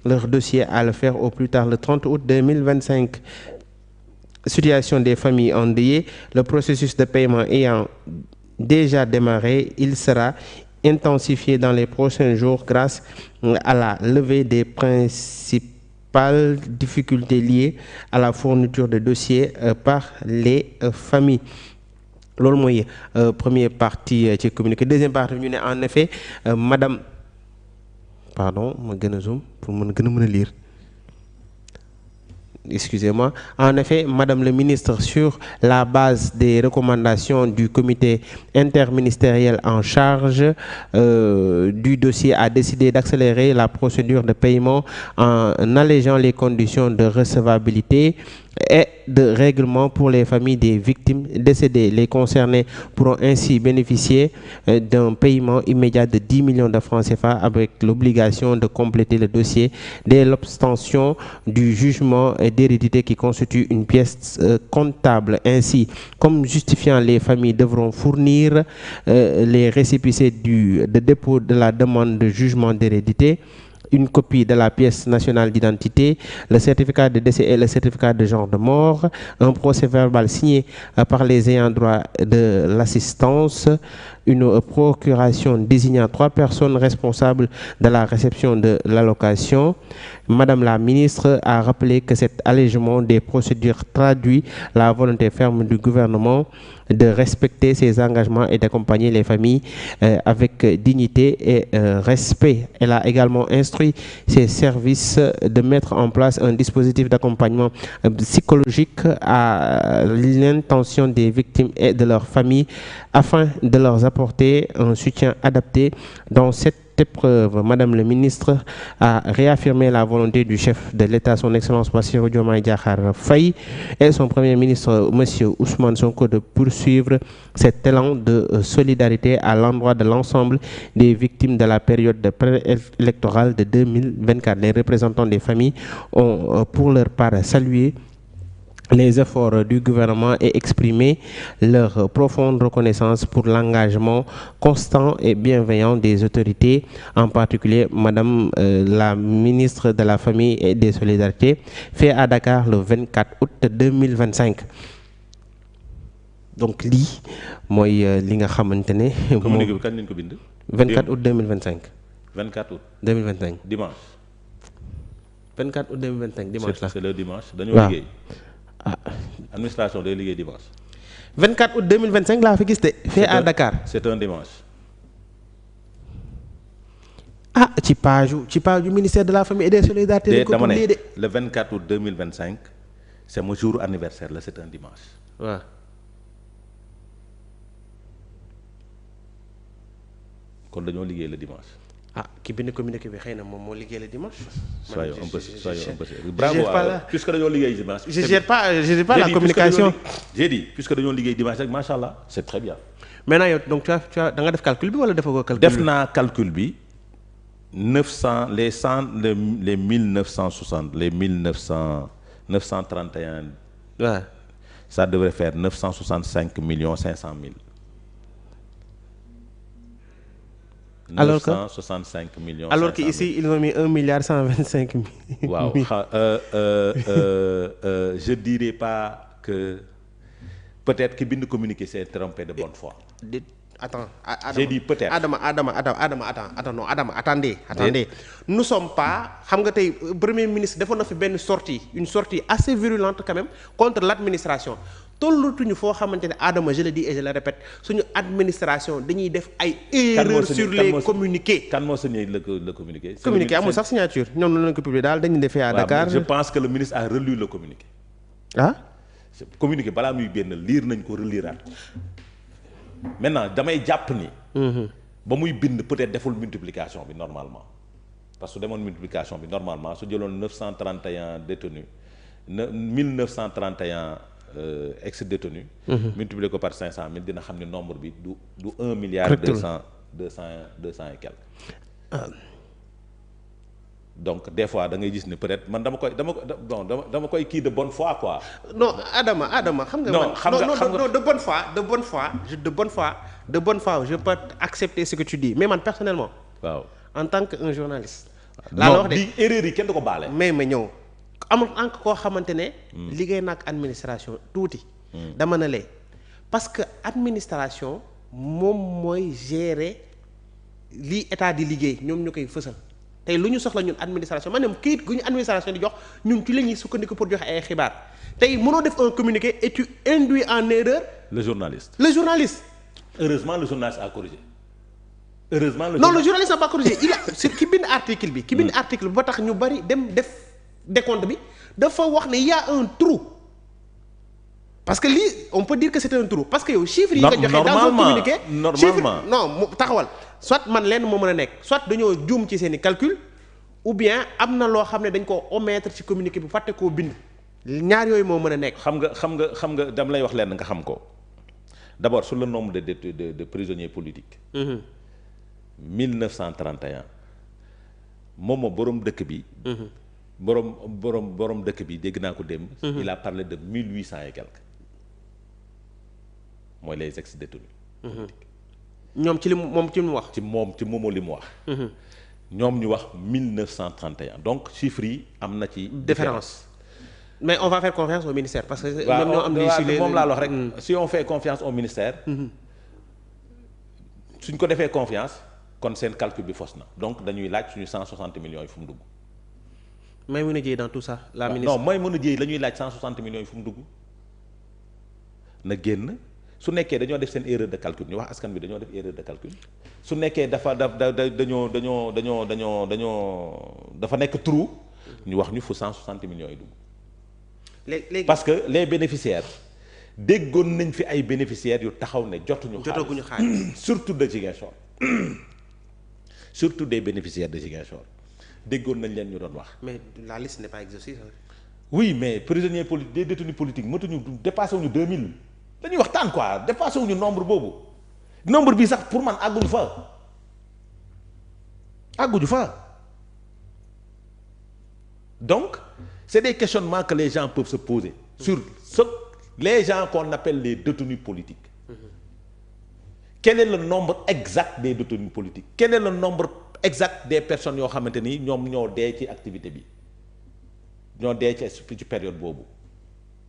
leur dossier à le faire au plus tard le 30 août 2025. Situation des familles endeuillées, le processus de paiement ayant déjà démarré, il sera intensifié dans les prochains jours grâce à la levée des principales difficultés liées à la fourniture de dossiers par les familles. loolu mooy première partie ci communiqué deuxième partie ñu ne en effet madame pardon ma gën a zoom pour gën a mën a lire. Excusez-moi. En effet, Madame le ministre, sur la base des recommandations du comité interministériel en charge du dossier, a décidé d'accélérer la procédure de paiement en allégeant les conditions de recevabilité et de règlement pour les familles des victimes décédées. Les concernés pourront ainsi bénéficier d'un paiement immédiat de 10 millions de francs CFA avec l'obligation de compléter le dossier dès l'obtention du jugement d'hérédité qui constitue une pièce comptable. Ainsi, comme justifiant, les familles devront fournir les récépissés de dépôt de la demande de jugement d'hérédité, une copie de la pièce nationale d'identité, le certificat de décès et le certificat de genre de mort, un procès-verbal signé par les ayants droit de l'assistance, une procuration désignant 3 personnes responsables de la réception de l'allocation. Madame la ministre a rappelé que cet allègement des procédures traduit la volonté ferme du gouvernement de respecter ses engagements et d'accompagner les familles avec dignité et respect. Elle a également instruit ses services de mettre en place un dispositif d'accompagnement psychologique à l'intention des victimes et de leurs familles afin de leur apporter un soutien adapté dans cette épreuve. Madame le ministre a réaffirmé la volonté du chef de l'État, son Excellence Bassirou Diomaye Diakhar Faye, et son Premier ministre, Monsieur Ousmane Sonko, de poursuivre cet élan de solidarité à l'endroit de l'ensemble des victimes de la période préélectorale de 2024. Les représentants des familles ont pour leur part salué les efforts du gouvernement et exprimer leur profonde reconnaissance pour l'engagement constant et bienveillant des autorités, en particulier Madame la ministre de la Famille et des Solidarités, fait à Dakar le 24 août 2025. Donc lii mooy li nga xamante ne. communiqué bi kañ lañ ko bind. 24 août 2025. 24 août. 2025. dimanche. 24 août 2025 dimanche la. c'est le dimanche dañoo liggéey. ah administration day liggéey dimanche. 24 août 2025 laa fi gis de. fait à Dakar. c'est un dimanche. ah ci page du ministère de la famille et des solidarités. dama ne le 24 août 2025 c'est mon jour anniversaire la c'est un dimanche. waaw. kon dañoo liggéey le dimanche. ah ki bind communiqué bi xëy na moom moo liggéey le dimanche. soyons un peu bravo puisque dañoo liggéey dimanche. je gère pas la communication. j'ai dit puisque dañoo liggéey dimanche rek macha allah c'est très bien. maintenant yow donc tu as da nga def calcul bi wala defagoo calcul bi. def naa calcul bi 900 les 1960 les 931. waaw. ça devrait faire 965 millions 500 000. alors que 965 millions. alors que ici ils ont mis 1 milliard 125 000. waaw je dirais pas que peut-être ki bind communiqué s'est trompé de bonne foi. Attends, j'ai dit peut-être. Adama, attendez. Nous sommes pas, xam nga tey premier ministre defoon na fi benn une sortie assez virulente quand même contre l'administration. Tollutuñu foo xamante ne Adama, je le dis et je le répète, suñu administration dañuy def ay erreurs sur les communiqués. Kan moo signé le communiqué? Communiqué amul sax signature. Ñoom lañ ko publié daal dañu defee à Dakar. Je pense que le ministre a relu le communiqué. Ah? Communiqué balaa muy génn lire nañ ko reliraat. Maintenant damay jàpp ni. ba muy bind peut-être deful multiplication bi normalement parce que demoon multiplication bi normalement su jëloon 931 détenus 1931 ex-détenus. multiplié ko par 500 000 dina xam ne nombre bi du 1 milliard 200 et quelques. Donc des fois da ngay gis ni peut-être man dama koy kii de bonne foi quoi. Non Adama xam nga. Non de bonne foi je peux accepter ce que tu dis mais man personnellement. waaw en tant que un journaliste laa la wax de di erreur yi kenn du ko baale. mais ma ñëw amul encore koo xamante ne. liggéey na ak administration tuuti. dama ne lee parce que administration moom mooy gérer lii état di liggéey ñoom ñu koy fësal tey lu ñu soxla ñun administration maanaam kayit gu ñu administration di jox ñun ci la ñuy sukkandiku pour joxe ay xibaar tey mënoo def un communiqué et tu induis en erreur. le journaliste. Heureusement le journaliste a corrigé. Non, le journaliste n'a pas corrigé ki bind article bi. ki bind article bi ba tax ñu bari dem def décompte bi dafa wax ne y a un trou parce que lii on peut dire que c'est un trou parce que yow chiffres yi nga joxe dans un communiqué normalement non mu taxawal soit man lenn moo mën a nekk soit dañoo juum ci seen i calcul ou bien am na loo xam ne dañ koo omettre ci communiqué bi fàtte koo bind ñaar yooyu moo mën a nekk. xam nga dama lay wax lenn nga xam ko d'abord sur le nombre de prisonniers politiques. 1931 moom borom dëkk bi. borom dëkk bi dégg naa ko dem. il a parlé de 1800 et quelques mooy les ex-détenus. ñoom ci li mu wax. ci moomoo li mu wax. ñoom ñu wax 1931 donc chiffres yi am na ci. différence mais on va faire confiance au ministère parce que. ñoom ñoo am lii moom laa wax rek. si on fait confiance au ministère. suñ ko defee confiance. kon seen calcul bi fos na donc dañuy laaj suñu 160 millions yi fu mu dugg. Maïmouna Dièye dans tout ça la ministre. non Maïmouna Dièye la ñuy laaj 160 millions yi fu mu dugg na génn su nekkee dañoo def seen erreur de calcul ñu wax askan bi dañoo def erreur de calcul su nekkee dafa dafa nekk trou ñu wax ñu fu 160 millions yi dugg. léegi parce que les bénéficiaires déggoon nañ fi ay bénéficiaires yu taxaw ne jotuñu xaalis surtout de Ziguinchor. surtout des bénéficiaires de Ziguinchor déggoon nañ leen ñu doon wax. mais la liste n'est pas exhaustive. oui mais prisonniers politiques des détenus politiques mëtuñu dépassé wuñu 2000 dañuy waxtaan quoi dépassé wuñu nombre boobu nombre bi sax pour man àgguñu fa donc c'est des questionnements que les gens peuvent se poser sur les gens qu'on appelle les détenus politiques. Quel est le nombre exact des détenus politiques quel est le nombre exact des personnes yoo xamante ni ñoom ñoo dee ci activité bi ñoo dee ci période boobu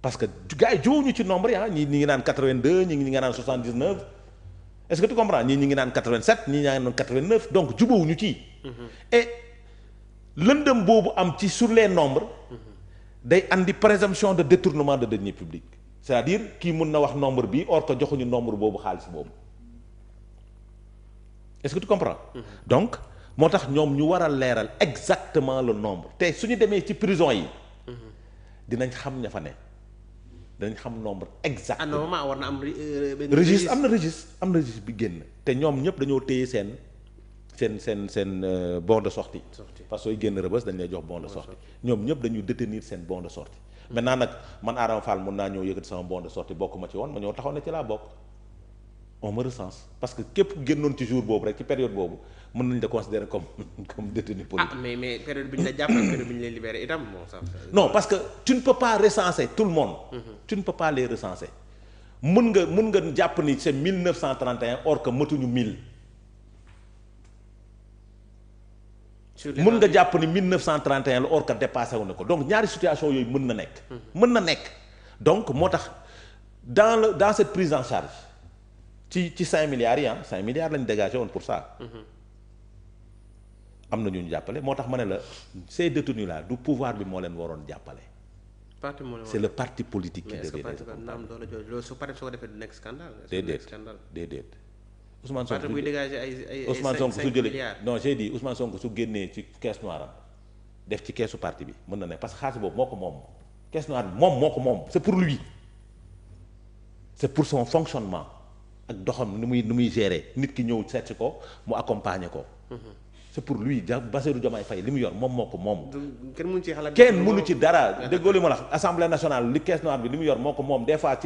parce que gars yi jiwuñu ci nombre yi ñi ngi naan 82 ñi ngi naan 79 est-ce que tu comprends ñi ngi naan 87 ñi ngi naan 89 donc jubawuñu ci. Et lëndëm boobu am ci sur les nombres day andi présomption de détournement de deniers publics c'est-à-dire kii mun na wax nombre bi or que joxuñu nombre boobu xaalis boobu. Est-ce que tu comprends? Donc moo tax ñoom ñu war a leeral exactement le nombre te suñu demee ci prison yi dinañ xam ña fa ne dinañ xam nombre exact. Ah non war na am registre am na registre bi génn te ñoom ñëpp dañoo téye seen bon de sortie parce que sooy génn Rebeuss dañ lay jox bon de sortie ñoom ñëpp dañuy détenir seen bon de sortie maintenant nag man Adama Fall mun naa ñëw yëkkati sama bon de sortie bokk ma ci woon ma ñëw taxaw ne ci laa bokk. On me recense parce que képp génnoon ci jour boobu rek ci période boobu mën nañ la considérer comme détenu politique. mais période bi ñu la jàpp ak période bi ñu lay libéré itam bon ça. Non parce que tu ne peux pas recenser tout le monde. Tu ne peux pas les recenser. mën nga jàpp ni c'est 1931 or que matuñu 1000. mën nga jàpp ni 1931 la or que dépassé wu na ko donc ñaari situation yooyu mën na nekk. mën na nekk donc moo tax dans cette prise en charge. ci 5 milliards yi 5 milliards lañ dégagé woon pour ça. am na ñu jàppale moo tax ma ne la ces détenus là du pouvoir bi moo leen waroon jàppale. c'est le parti politique qui devait les accompagner. su paree soo defee du nekk scandale. déedéet Ousmane Sonko buy dégager ay Ousmane Sonko su jëlee non j'ai dit Ousmane Sonko su génnee ci caisse noire am def ci keesu parti bi mën na ne parce que xaalis boobu moo ko moom caisse noire bi moo ko moom c'est pour lui c'est pour son fonctionnement. ak doxam ni muy gérer nit ki ñëw seet ko mu accompagner ko. c'est pour lui Bassirou Diomaye Faye li mu yor moom moo ko moom. kenn mënu ci dara déggoo li ma la Assemblée nationale li caisse noire bi li mu yor moo ko moom des fois ci.